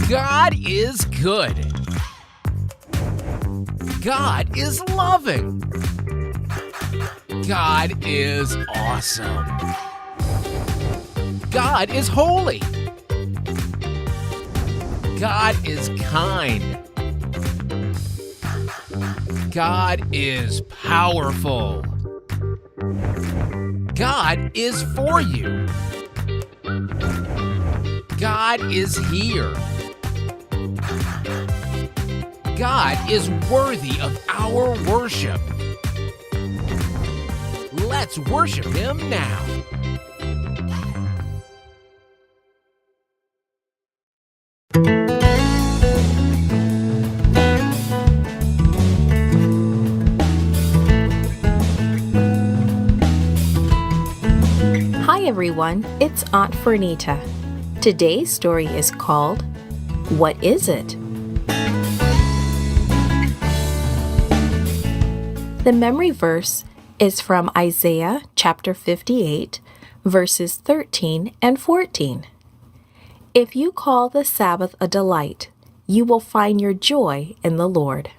God is good. God is loving. God is awesome. God is holy. God is kind. God is powerful. God is for you. God is here. God is worthy of our worship. Let's worship Him now. Hi everyone, it's Aunt Fernita. Today's story is called, What Is It? The memory verse is from Isaiah chapter 58, verses 13 and 14. If you call the Sabbath a delight, you will find your joy in the Lord.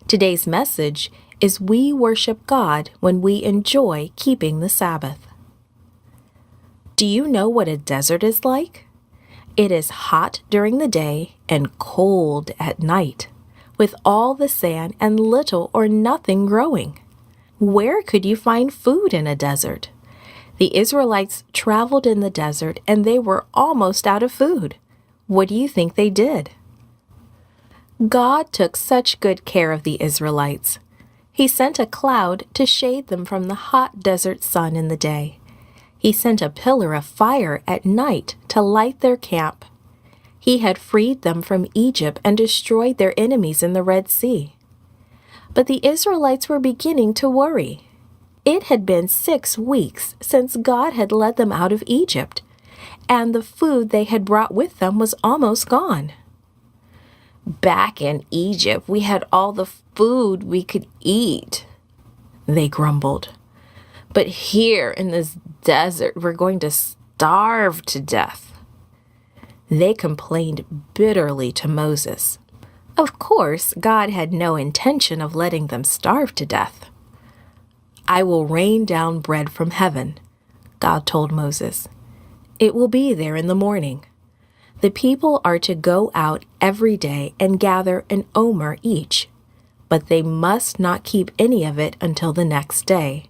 Today's message is we worship God when we enjoy keeping the Sabbath. Do you know what a desert is like? It is hot during the day and cold at night, with all the sand and little or nothing growing. Where could you find food in a desert? The Israelites traveled in the desert and they were almost out of food. What do you think they did? God took such good care of the Israelites. He sent a cloud to shade them from the hot desert sun in the day. He sent a pillar of fire at night to light their camp. He had freed them from Egypt and destroyed their enemies in the Red Sea. But the Israelites were beginning to worry. It had been 6 weeks since God had led them out of Egypt, and the food they had brought with them was almost gone. Back in Egypt, we had all the food we could eat, they grumbled. But here in this desert, we're going to starve to death. They complained bitterly to Moses. Of course, God had no intention of letting them starve to death. I will rain down bread from heaven, God told Moses. It will be there in the morning. The people are to go out every day and gather an omer each, but they must not keep any of it until the next day.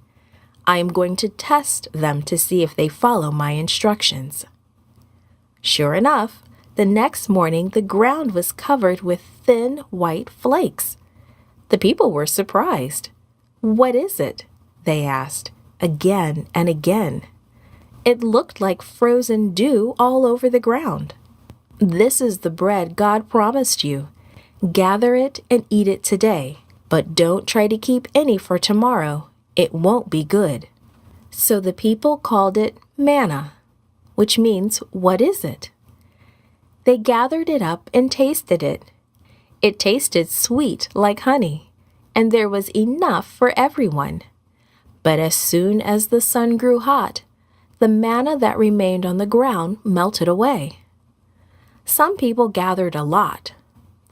I am going to test them to see if they follow my instructions. Sure enough, the next morning the ground was covered with thin white flakes. The people were surprised. What is it? They asked, again and again. It looked like frozen dew all over the ground. This is the bread God promised you. Gather it and eat it today, but don't try to keep any for tomorrow. It won't be good. So the people called it manna, which means, what is it? They gathered it up and tasted it. It tasted sweet like honey, and there was enough for everyone. But as soon as the sun grew hot, the manna that remained on the ground melted away. Some people gathered a lot.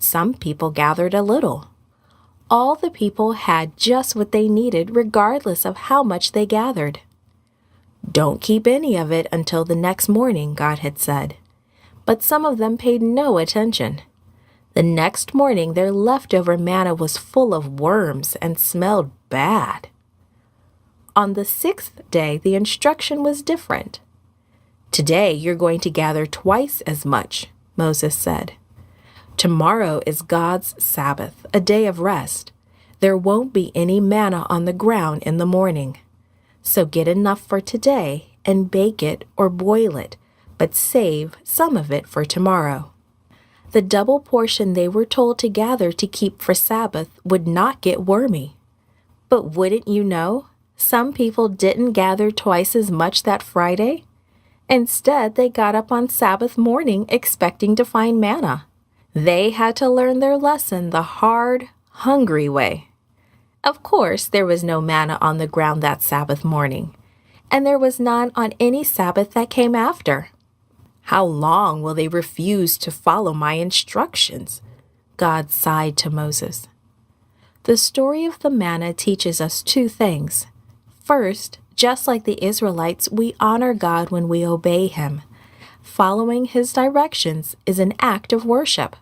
Some people gathered a little. All the people had just what they needed regardless of how much they gathered. Don't keep any of it until the next morning, God had said. But some of them paid no attention. The next morning their leftover manna was full of worms and smelled bad. On the 6th day, the instruction was different. Today you're going to gather twice as much, Moses said. Tomorrow is God's Sabbath, a day of rest. There won't be any manna on the ground in the morning. So get enough for today and bake it or boil it, but save some of it for tomorrow. The double portion they were told to gather to keep for Sabbath would not get wormy. But wouldn't you know, some people didn't gather twice as much that Friday. Instead, they got up on Sabbath morning expecting to find manna. They had to learn their lesson the hard, hungry way. Of course, there was no manna on the ground that Sabbath morning, and there was none on any Sabbath that came after. How long will they refuse to follow my instructions? God sighed to Moses. The story of the manna teaches us two things. First, just like the Israelites, we honor God when we obey Him. Following His directions is an act of worship.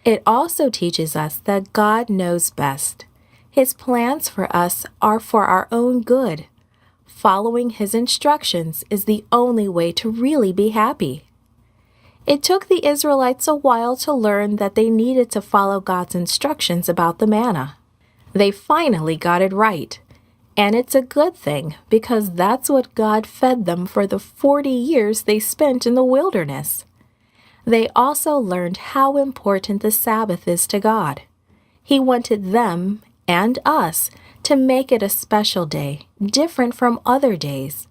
It also teaches us that God knows best. His plans for us are for our own good. Following His instructions is the only way to really be happy. It took the Israelites a while to learn that they needed to follow God's instructions about the manna. They finally got it right. And it's a good thing because that's what God fed them for the 40 years they spent in the wilderness. They also learned how important the Sabbath is to God. He wanted them and us to make it a special day, different from other days.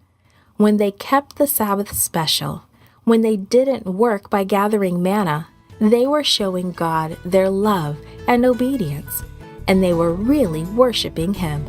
When they kept the Sabbath special, when they didn't work by gathering manna, they were showing God their love and obedience, and they were really worshiping Him.